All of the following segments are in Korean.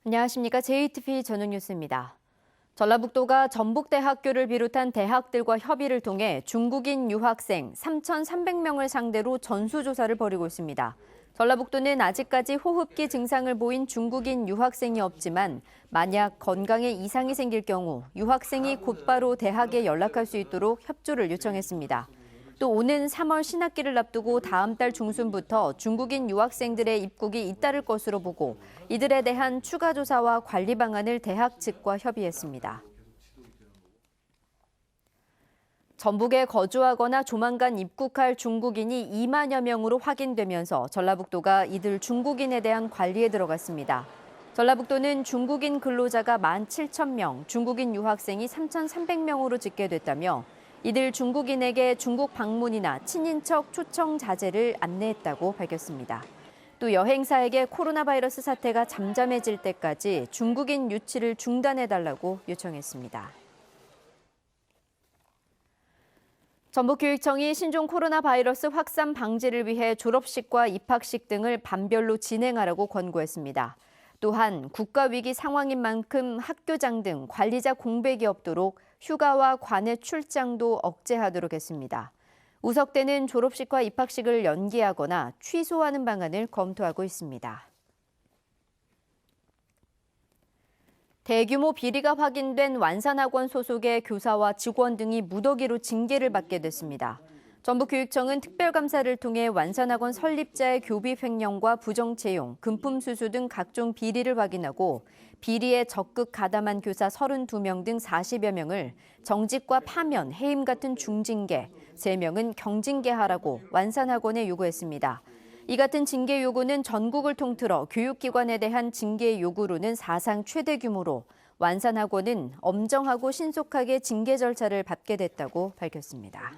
안녕하십니까. JTBC 저녁 뉴스입니다. 전라북도가 전북대학교를 비롯한 대학들과 협의를 통해 중국인 유학생 3,300명을 상대로 전수조사를 벌이고 있습니다. 전라북도는 아직까지 호흡기 증상을 보인 중국인 유학생이 없지만 만약 건강에 이상이 생길 경우 유학생이 곧바로 대학에 연락할 수 있도록 협조를 요청했습니다. 또 오는 3월 신학기를 앞두고 다음 달 중순부터 중국인 유학생들의 입국이 잇따를 것으로 보고 이들에 대한 추가 조사와 관리 방안을 대학 측과 협의했습니다. 전북에 거주하거나 조만간 입국할 중국인이 2만여 명으로 확인되면서 전라북도가 이들 중국인에 대한 관리에 들어갔습니다. 전라북도는 중국인 근로자가 17,000명, 중국인 유학생이 3,300명으로 집계됐다며 이들 중국인에게 중국 방문이나 친인척 초청 자제를 안내했다고 밝혔습니다. 또 여행사에게 코로나 바이러스 사태가 잠잠해질 때까지 중국인 유치를 중단해달라고 요청했습니다. 전북교육청이 신종 코로나 바이러스 확산 방지를 위해 졸업식과 입학식 등을 반별로 진행하라고 권고했습니다. 또한 국가위기 상황인 만큼 학교장 등 관리자 공백이 없도록 휴가와 관외 출장도 억제하도록 했습니다. 우석대는 졸업식과 입학식을 연기하거나 취소하는 방안을 검토하고 있습니다. 대규모 비리가 확인된 완산학원 소속의 교사와 직원 등이 무더기로 징계를 받게 됐습니다. 전북교육청은 특별감사를 통해 완산학원 설립자의 교비 횡령과 부정 채용, 금품 수수 등 각종 비리를 확인하고 비리에 적극 가담한 교사 32명 등 40여 명을 정직과 파면, 해임 같은 중징계, 3명은 경징계하라고 완산학원에 요구했습니다. 이 같은 징계 요구는 전국을 통틀어 교육기관에 대한 징계 요구로는 사상 최대 규모로 완산학원은 엄정하고 신속하게 징계 절차를 밟게 됐다고 밝혔습니다.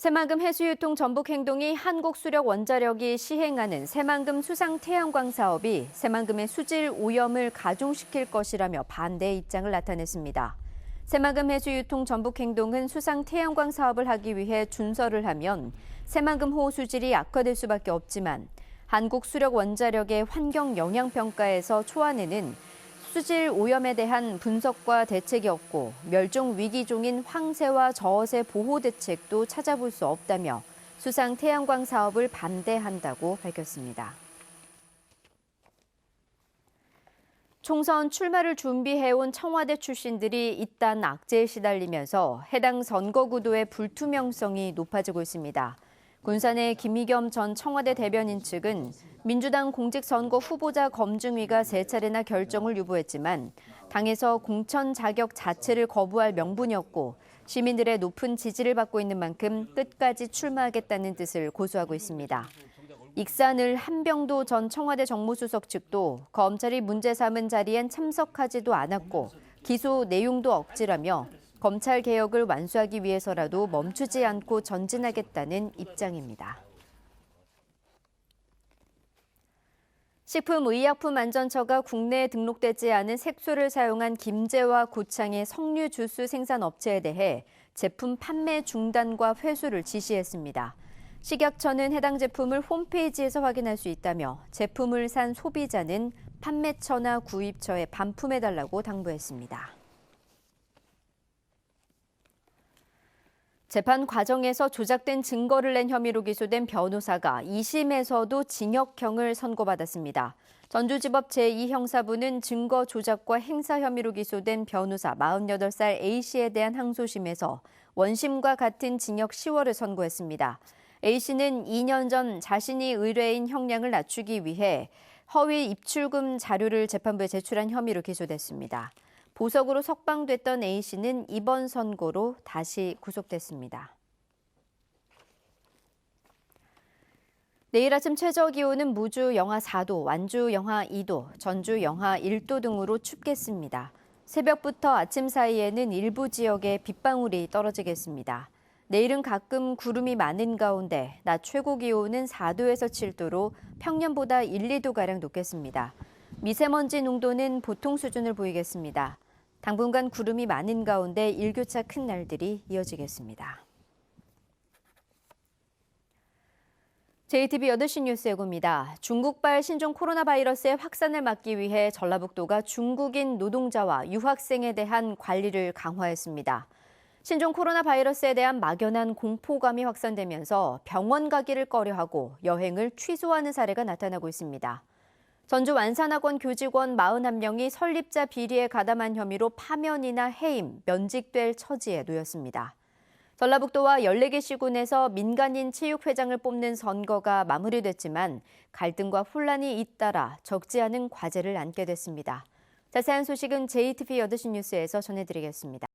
새만금 해수유통 전북행동이 한국수력원자력이 시행하는 새만금 수상태양광 사업이 새만금의 수질 오염을 가중시킬 것이라며 반대 입장을 나타냈습니다. 새만금 해수유통 전북행동은 수상태양광 사업을 하기 위해 준설을 하면 새만금호 수질이 악화될 수밖에 없지만 한국수력원자력의 환경영향평가에서 초안에는 수질 오염에 대한 분석과 대책이 없고 멸종 위기종인 황새와 저어새 보호 대책도 찾아볼 수 없다며 수상 태양광 사업을 반대한다고 밝혔습니다. 총선 출마를 준비해온 청와대 출신들이 잇단 악재에 시달리면서 해당 선거구도의 불투명성이 높아지고 있습니다. 군산의 김의겸 전 청와대 대변인 측은 민주당 공직선거 후보자 검증위가 3차례나 결정을 유보했지만 당에서 공천 자격 자체를 거부할 명분이었고 시민들의 높은 지지를 받고 있는 만큼 끝까지 출마하겠다는 뜻을 고수하고 있습니다. 익산을 한병도 전 청와대 정무수석 측도 검찰이 문제 삼은 자리엔 참석하지도 않았고 기소 내용도 억지라며 검찰 개혁을 완수하기 위해서라도 멈추지 않고 전진하겠다는 입장입니다. 식품의약품안전처가 국내에 등록되지 않은 색소를 사용한 김제와 고창의 석류 주스 생산 업체에 대해 제품 판매 중단과 회수를 지시했습니다. 식약처는 해당 제품을 홈페이지에서 확인할 수 있다며 제품을 산 소비자는 판매처나 구입처에 반품해달라고 당부했습니다. 재판 과정에서 조작된 증거를 낸 혐의로 기소된 변호사가 2심에서도 징역형을 선고받았습니다. 전주지법 제2형사부는 증거 조작과 행사 혐의로 기소된 변호사 48살 A씨에 대한 항소심에서 원심과 같은 징역 10월을 선고했습니다. A씨는 2년 전 자신이 의뢰인 형량을 낮추기 위해 허위 입출금 자료를 재판부에 제출한 혐의로 기소됐습니다. 보석으로 석방됐던 A씨는 이번 선고로 다시 구속됐습니다. 내일 아침 최저기온은 무주 영하 4도, 완주 영하 2도, 전주 영하 1도 등으로 춥겠습니다. 새벽부터 아침 사이에는 일부 지역에 빗방울이 떨어지겠습니다. 내일은 가끔 구름이 많은 가운데 낮 최고 기온은 4도에서 7도로 평년보다 1, 2도가량 높겠습니다. 미세먼지 농도는 보통 수준을 보이겠습니다. 당분간 구름이 많은 가운데 일교차 큰 날들이 이어지겠습니다. JTB 8시 뉴스 예고입니다. 중국발 신종 코로나 바이러스의 확산을 막기 위해 전라북도가 중국인 노동자와 유학생에 대한 관리를 강화했습니다. 신종 코로나 바이러스에 대한 막연한 공포감이 확산되면서 병원 가기를 꺼려하고 여행을 취소하는 사례가 나타나고 있습니다. 전주 완산학원 교직원 41명이 설립자 비리에 가담한 혐의로 파면이나 해임, 면직될 처지에 놓였습니다. 전라북도와 14개 시군에서 민간인 체육회장을 뽑는 선거가 마무리됐지만 갈등과 혼란이 잇따라 적지 않은 과제를 안게 됐습니다. 자세한 소식은 JTB 8시 뉴스에서 전해드리겠습니다.